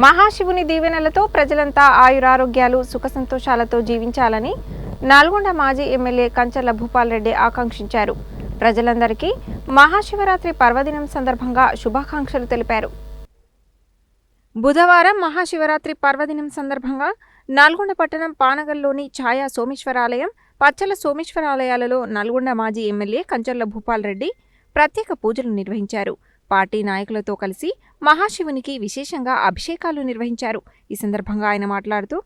మహాశివుని దీవెనలతో ప్రజలంతా ఆయురారోగ్యాలు సుఖ సంతోషాలతో జీవించాలని నల్గొండ మాజీ ఎమ్మెల్యే కంచర్ల భూపాల్ రెడ్డి ఆకాంక్షించారు. ప్రజలందరికీ మహాశివరాత్రి పర్వదినం సందర్భంగా శుభాకాంక్షలు తెలిపారు. బుధవారం మహాశివరాత్రి పర్వదినం సందర్భంగా నల్గొండ పట్టణం పానగల్లోని ఛాయా సోమేశ్వరాలయం, పచ్చల సోమేశ్వరాలయాలలో నల్గొండ మాజీ ఎమ్మెల్యే కంచర్ల భూపాల్ రెడ్డి ప్రత్యేక పూజలు నిర్వహించారు. పార్టీ నాయకులతో కలిసి మహాశివునికి విశేషంగా అభిషేకాలు నిర్వహించారు. ఈ సందర్భంగా ఆయన మాట్లాడుతూ,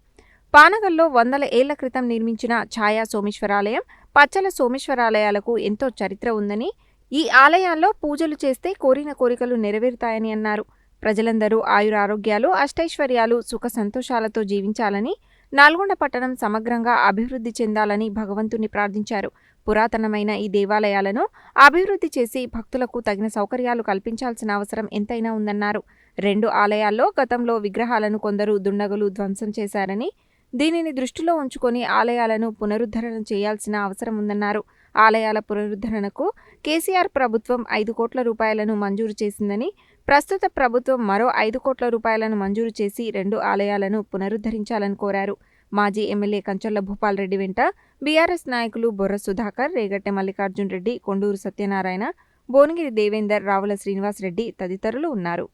పానగల్లో 100 ఏళ్ల క్రితం నిర్మించిన ఛాయా సోమేశ్వరాలయం, పచ్చల సోమేశ్వరాలయాలకు ఎంతో చరిత్ర ఉందని, ఈ ఆలయాల్లో పూజలు చేస్తే కోరిన కోరికలు నెరవేరుతాయని అన్నారు. ప్రజలందరూ ఆయురారోగ్యాలు, అష్టైశ్వర్యాలు, సుఖ సంతోషాలతో జీవించాలని, నల్గొండ పట్టణం సమగ్రంగా అభివృద్ధి చెందాలని భగవంతుని ప్రార్థించారు. పురాతనమైన ఈ దేవాలయాలను అభివృద్ధి చేసి భక్తులకు తగిన సౌకర్యాలు కల్పించాల్సిన అవసరం ఎంతైనా ఉందన్నారు. 2 ఆలయాల్లో గతంలో విగ్రహాలను కొందరు దుండగులు ధ్వంసం చేశారని, దీనిని దృష్టిలో ఉంచుకొని ఆలయాలను పునరుద్ధరణ చేయాల్సిన అవసరం ఉందన్నారు. ఆలయాల పునరుద్ధరణకు కేసీఆర్ ప్రభుత్వం 5 కోట్ల రూపాయలను మంజూరు చేసిందని, ప్రస్తుత ప్రభుత్వం మరో 5 కోట్ల రూపాయలను మంజూరు చేసి 2 ఆలయాలను పునరుద్ధరించాలని కోరారు. మాజీ ఎమ్మెల్యే కంచర్ల భూపాల్ రెడ్డి వెంట బీఆర్ఎస్ నాయకులు బొర్ర సుధాకర్, రేగట్టె మల్లికార్జున్ రెడ్డి, కొండూరు సత్యనారాయణ, భువనగిరి దేవేందర్, రావుల శ్రీనివాస్ రెడ్డి తదితరులు ఉన్నారు.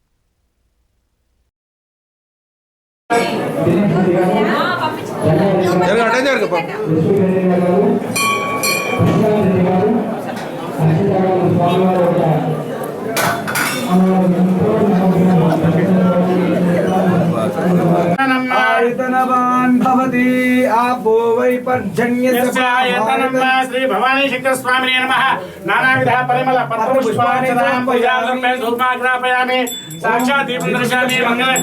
आपो वै पर्जन्यस्य श्री भवानी शंकर स्वामिने नमः। नानाविध परिमल पत्र पुष्पाञ्जनां पूजां धूपमाग्रापयामि। साक्षात् दीपं दर्शयामि मंगले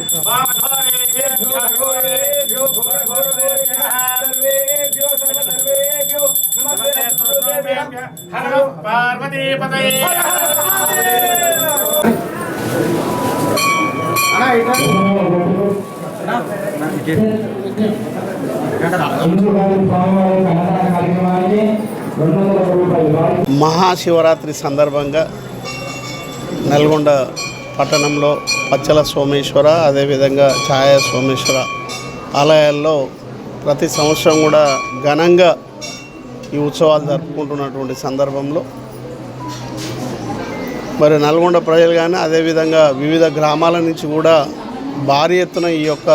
पार्वती पतये మహాశివరాత్రి సందర్భంగా నల్గొండ పట్టణంలో పచ్చల సోమేశ్వర, అదేవిధంగా ఛాయా సోమేశ్వర ఆలయాల్లో ప్రతి సంవత్సరం కూడా ఘనంగా ఈ ఉత్సవాలు జరుపుకుంటున్నటువంటి సందర్భంలో మరి నల్గొండ ప్రజలు కానీ అదేవిధంగా వివిధ గ్రామాల నుంచి కూడా భారీ ఎత్తున ఈ యొక్క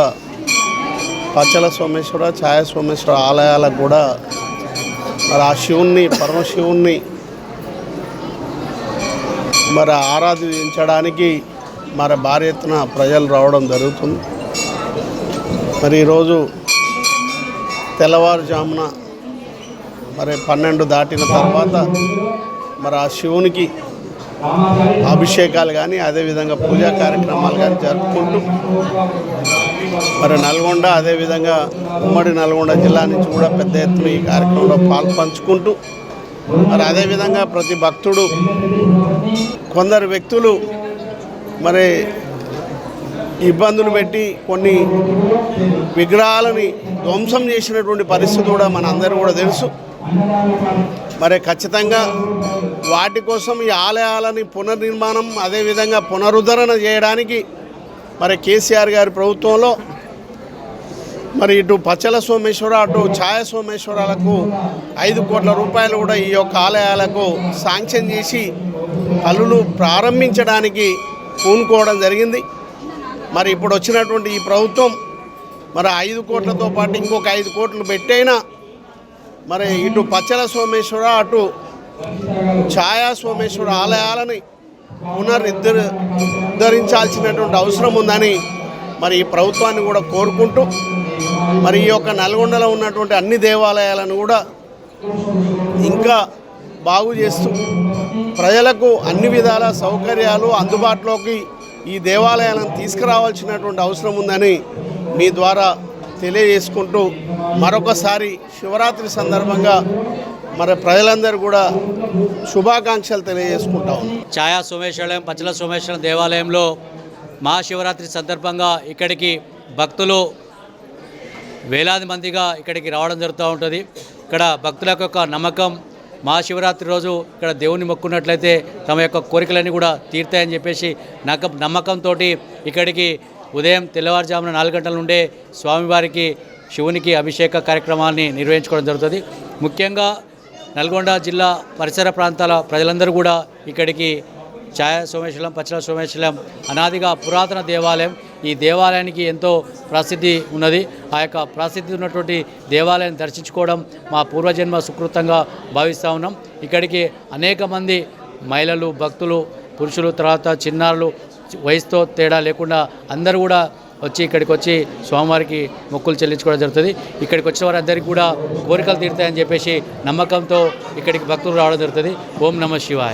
పచ్చల సోమేశ్వర, ఛాయా సోమేశ్వర ఆలయాలకు కూడా మరి ఆ శివుణ్ణి, పరమశివుణ్ణి మరి ఆరాధించడానికి మరి భారీ ఎత్తున ప్రజలు రావడం జరుగుతుంది. మరి ఈరోజు తెల్లవారుజామున మరి 12 దాటిన తర్వాత మరి ఆ శివునికి అభిషేకాలు కానీ అదేవిధంగా పూజా కార్యక్రమాలు కానీ జరుపుకుంటూ మరి నల్గొండ అదేవిధంగా ఉమ్మడి నల్గొండ జిల్లా నుంచి కూడా పెద్ద ఎత్తున ఈ కార్యక్రమంలో పాల్పంచుకుంటూ మరి అదేవిధంగా ప్రతి భక్తుడు, కొందరు వ్యక్తులు మరి ఇబ్బందులు పెట్టి కొన్ని విగ్రహాలని ధ్వంసం చేసినటువంటి పరిస్థితి కూడా మన అందరూ కూడా తెలుసు. మరి ఖచ్చితంగా వాటి కోసం ఈ ఆలయాలని పునర్నిర్మాణం అదేవిధంగా పునరుద్ధరణ చేయడానికి మరి కేసీఆర్ గారి ప్రభుత్వంలో మరి ఇటు పచ్చల సోమేశ్వర అటు ఛాయా సోమేశ్వరాలకు 5 కోట్ల రూపాయలు కూడా ఈ యొక్క ఆలయాలకు శాంక్షన్ చేసి పనులు ప్రారంభించడానికి పూనుకోవడం జరిగింది. మరి ఇప్పుడు వచ్చినటువంటి ఈ ప్రభుత్వం మరి 5 కోట్లతో పాటు ఇంకొక 5 కోట్లు పెట్టైనా మరి ఇటు పచ్చల సోమేశ్వర అటు ఛాయా సోమేశ్వర ఆలయాలని పునరుద్ధరించాల్సినటువంటి అవసరం ఉందని మరి ఈ ప్రభుత్వాన్ని కూడా కోరుకుంటూ మరి ఈ యొక్క నల్గొండలో ఉన్నటువంటి అన్ని దేవాలయాలను కూడా ఇంకా బాగు చేస్తూ ప్రజలకు అన్ని విధాల సౌకర్యాలు అందుబాటులోకి ఈ దేవాలయాలను తీసుకురావాల్సినటువంటి అవసరం ఉందని మీ ద్వారా తెలియజేసుకుంటూ మరొకసారి శివరాత్రి సందర్భంగా మరి ప్రజలందరూ కూడా శుభాకాంక్షలు తెలియజేసుకుంటాం. ఛాయా సోమేశ్వరం, పచ్చల సోమేశ్వరం దేవాలయంలో మహాశివరాత్రి సందర్భంగా ఇక్కడికి భక్తులు వేలాది మందిగా ఇక్కడికి రావడం జరుగుతూ ఉంటుంది. ఇక్కడ భక్తుల యొక్క నమ్మకం మహాశివరాత్రి రోజు ఇక్కడ దేవుని మొక్కున్నట్లయితే తమ యొక్క కోరికలన్నీ కూడా తీరుతాయని చెప్పేసి నమ్మకంతో ఇక్కడికి ఉదయం తెల్లవారుజామున 4 గంటల నుండే స్వామివారికి శివునికి అభిషేక కార్యక్రమాన్ని నిర్వహించుకోవడం జరుగుతుంది. ముఖ్యంగా నల్గొండ జిల్లా పరిసర ప్రాంతాల ప్రజలందరూ కూడా ఇక్కడికి ఛాయా సోమేశ్వరం పచ్చల సోమేశ్వరం అనాదిగా పురాతన దేవాలయం. ఈ దేవాలయానికి ఎంతో ప్రసిద్ధి ఉన్నది. ఆ యొక్క ప్రసిద్ధి ఉన్నటువంటి దేవాలయాన్ని దర్శించుకోవడం మా పూర్వజన్మ సుకృతంగా భావిస్తూ ఉన్నాం. ఇక్కడికి అనేక మంది మహిళలు, భక్తులు, పురుషులు, తర్వాత చిన్నారులు, వయసుతో తేడా లేకుండా అందరూ కూడా ఇక్కడికి వచ్చి స్వామివారికి మొక్కులు చెల్లించుకోవడం జరుగుతుంది. ఇక్కడికి వచ్చిన వారందరికీ కూడా కోరికలు తీరుతాయని చెప్పేసి నమ్మకంతో ఇక్కడికి భక్తులు రావడం జరుగుతుంది. ఓం నమః శివాయ.